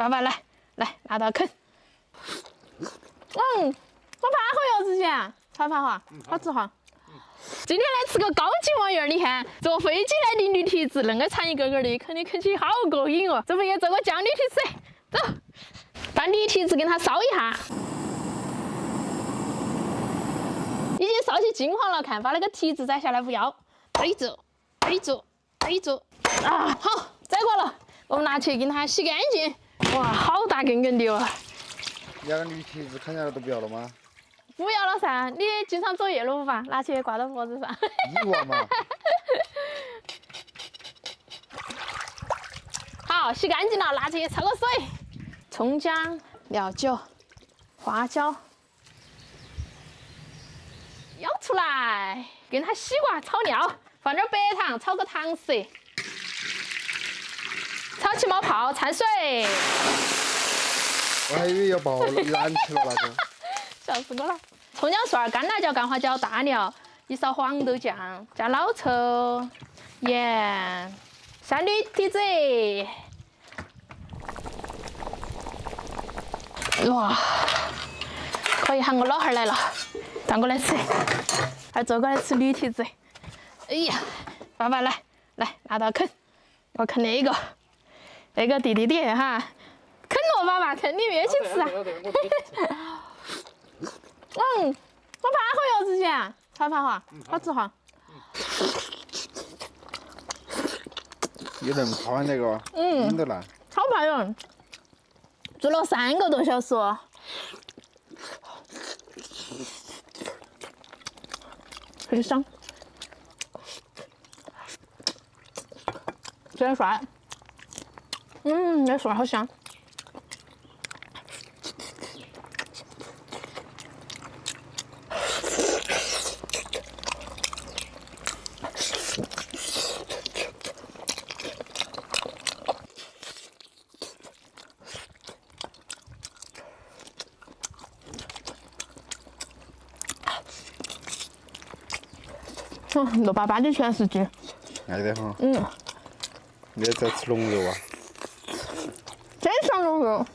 爸爸来拿到啃。我怕好哟，之前超怕哈，好吃哈。今天来吃个高级玩意儿，你看坐飞机来的驴蹄子，恁个长一根根的，啃的啃起好过瘾哦。这不也做个酱驴蹄子？走，把驴蹄子给它烧一下。已经烧起金黄了，看把那个蹄子摘下来不要，背住啊！好，摘过了，我们拿去给它洗干净。哇，好大根根的哦！两个驴蹄子啃下来都不要了吗？不要了噻，你经常走夜路吧？拿去挂到脖子上。一碗嘛。好，洗干净了，拿去焯个水，葱姜、料酒、花椒。舀出来，跟它西瓜炒料，放点白糖，炒个糖色，炒起冒泡，掺水。我还以为要爆了，燃起了那个。笑死我了！葱姜蒜、干辣椒、干花椒、大料，一勺黄豆酱，加老抽、盐，下驴蹄子。哇，可以喊我老汉儿来了。转过来吃，还坐过来吃驴蹄子。哎呀，爸爸来拿到啃，我啃那个滴哈，啃咯爸爸，啃你们一起吃啊。我怕好哟，之前超怕哈，好吃哈。有人怕那个，拎得来。超怕哟，做了3个多小时哦。很香，这点蒜，那蒜好香。肉巴巴的全是筋，爱得很。你也在吃龙肉啊？真像龙肉，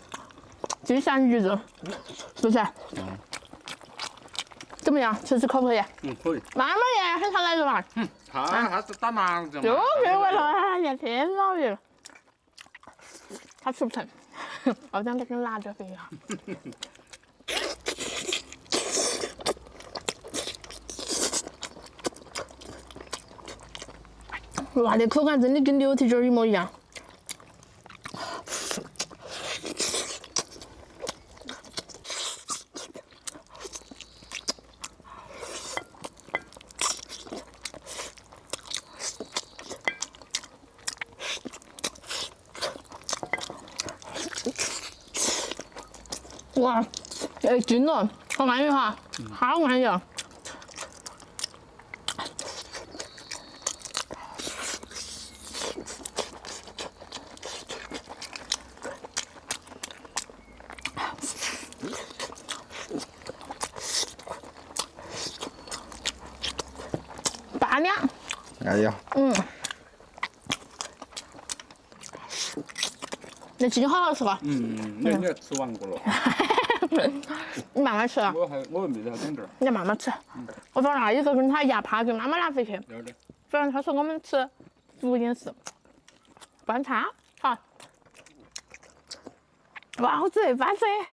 就像鱼肉，是不是？怎么样？吃可不可以？可以。妈妈也很常来着嘛。他是打麻将嘛。就是我说，哎呀，天老爷，他吃不成，我想给他拿着肥呀。哇，这口感真的跟牛蹄筋一模一样。哇，哎，筋了，好安逸哈，好安逸啊！8两。哎呀。那筋好好吃吧？那你吃完过了。你慢慢吃啊。我妹子还等这儿。你慢慢吃。我说那一个跟他一样，怕给妈妈拿回去。要得。不然他说我们吃福建式观察，好。哇，好吃，巴适。